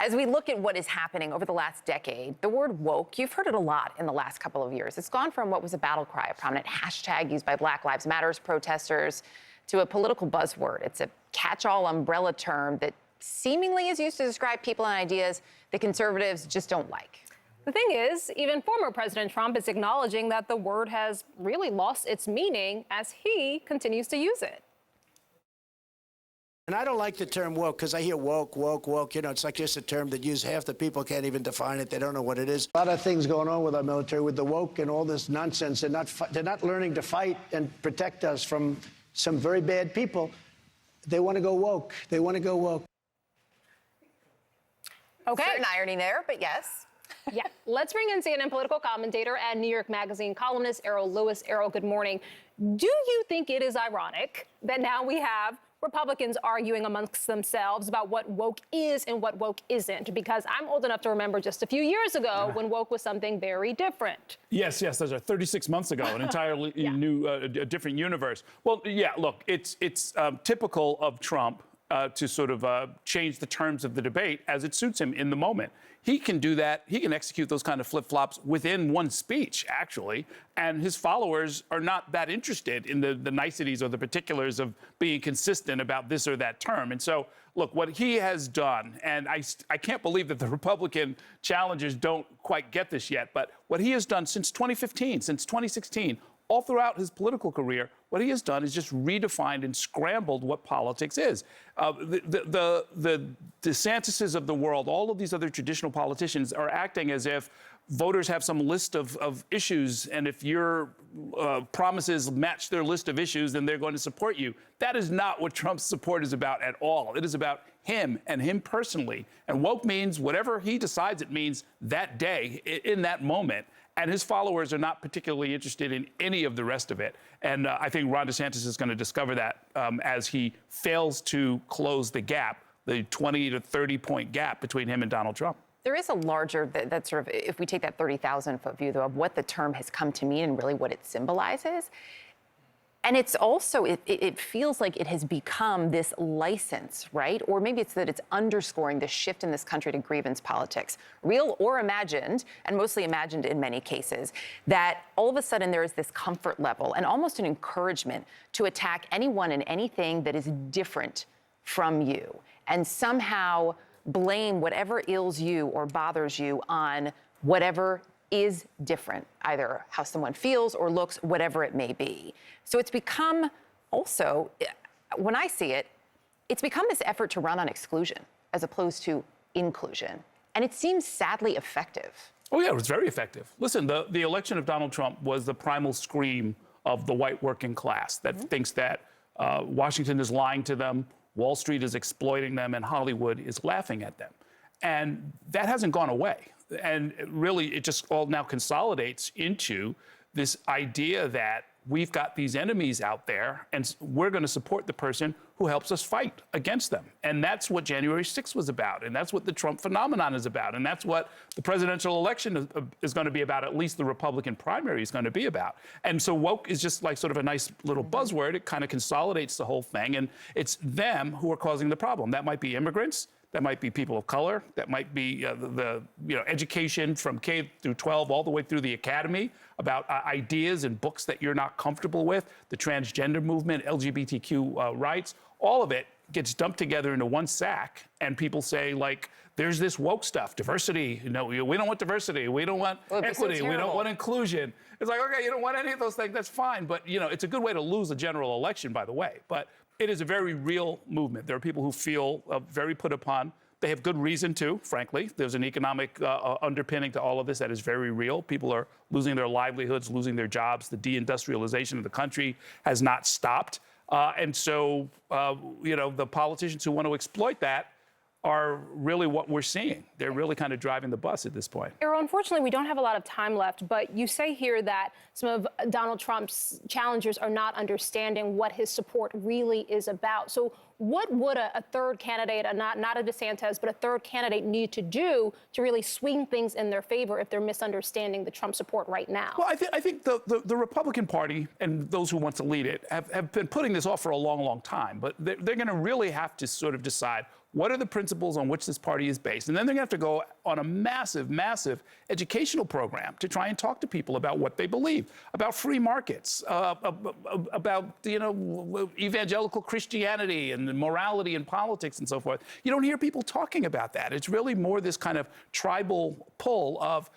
as we look at what is happening over the last decade, the word woke, you've heard it a lot in the last couple of years. It's gone from what was a battle cry, a prominent hashtag used by Black Lives Matter protesters, to a political buzzword. It's a catch-all umbrella term that seemingly is used to describe people and ideas that conservatives just don't like. The thing is, even former President Trump is acknowledging that the word has really lost its meaning as he continues to use it. And I don't like the term woke because I hear woke. You know, it's like just a term that used half the people can't even define it. They don't know what it is. A lot of things going on with our military, with the woke and all this nonsense. They're not learning to fight and protect us from some very bad people. They want to go woke. They want to go woke. Okay. Certain irony there, but yes. Yeah. Let's bring in CNN political commentator and New York Magazine columnist Errol Louis. Errol, good morning. Do you think it is ironic that now we have Republicans arguing amongst themselves about what woke is and what woke isn't? Because I'm old enough to remember just a few years ago when woke was something very different. Yes, those are 36 months ago, an entirely new, different universe. Well, yeah, look, it's typical of Trump to sort of change the terms of the debate as it suits him in the moment. He can do that. He can execute those kind of flip-flops within one speech, actually. And his followers are not that interested in the niceties or the particulars of being consistent about this or that term. And so, look, what he has done, and I can't believe that the Republican challengers don't quite get this yet, but what he has done since 2015, since 2016, all throughout his political career, what he has done is just redefined and scrambled what politics is. The DeSantises of the world, all of these other traditional politicians are acting as if voters have some list of issues, and if your promises match their list of issues, then they're going to support you. That is not what Trump's support is about at all. It is about him and him personally. And woke means whatever he decides it means that day, in that moment. And his followers are not particularly interested in any of the rest of it. And I think Ron DeSantis is going to discover that as he fails to close the gap, the 20 to 30 point gap between him and Donald Trump. There is a larger, that sort of, if we take that 30,000 foot view, though, of what the term has come to mean and really what it symbolizes. And it's also, it feels like it has become this license, right? Or maybe it's that it's underscoring the shift in this country to grievance politics, real or imagined, and mostly imagined in many cases, that all of a sudden there is this comfort level and almost an encouragement to attack anyone and anything that is different from you and somehow blame whatever ails you or bothers you on whatever is different, either how someone feels or looks, whatever it may be. So it's become also, when I see it, it's become this effort to run on exclusion as opposed to inclusion. And it seems sadly effective. Oh, yeah, it was very effective. Listen, the election of Donald Trump was the primal scream of the white working class that thinks that Washington is lying to them, Wall Street is exploiting them, and Hollywood is laughing at them. And that hasn't gone away. And really, it just all now consolidates into this idea that we've got these enemies out there, and we're going to support the person who helps us fight against them. And that's what January 6th was about, and that's what the Trump phenomenon is about, and that's what the presidential election is going to be about, at least the Republican primary is going to be about. And so woke is just like sort of a nice little buzzword. It kind of consolidates the whole thing, and it's them who are causing the problem. That might be immigrants. That might be people of color. That might be the education from K through 12 all the way through the academy about ideas and books that you're not comfortable with, the transgender movement, LGBTQ rights. All of it gets dumped together into one sack, and people say, like, there's this woke stuff, diversity. No, we don't want diversity. We don't want equity. We don't want inclusion. It's like, okay, you don't want any of those things. That's fine. But, it's a good way to lose a general election, by the way. But it is a very real movement. There are people who feel very put upon. They have good reason to, frankly. There's an economic underpinning to all of this that is very real. People are losing their livelihoods, losing their jobs. The deindustrialization of the country has not stopped. And so, the politicians who want to exploit that are really what we're seeing. They're really kind of driving the bus at this point. Errol, unfortunately, we don't have a lot of time left, but you say here that some of Donald Trump's challengers are not understanding what his support really is about. So what would a third candidate, not a DeSantis, but a third candidate need to do to really swing things in their favor if they're misunderstanding the Trump support right now? Well, I think the Republican Party and those who want to lead it have been putting this off for a long, long time. But they're going to really have to sort of decide what are the principles on which this party is based. And then they're going to have to go on a massive, massive educational program to try and talk to people about what they believe, about free markets, about, evangelical Christianity and morality and politics and so forth. You don't hear people talking about that. It's really more this kind of tribal pull of,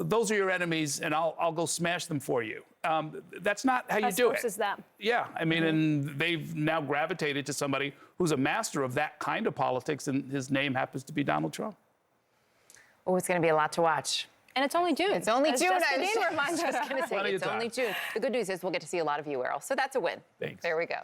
those are your enemies, and I'll go smash them for you. That's not how you do it. Versus them. Yeah, I mean, and they've now gravitated to somebody who's a master of that kind of politics, and his name happens to be Donald Trump. Oh, it's going to be a lot to watch. And it's only June. It's only As June. Justin Dean reminds us. It's only June. The good news is we'll get to see a lot of you, Errol. So that's a win. Thanks. There we go.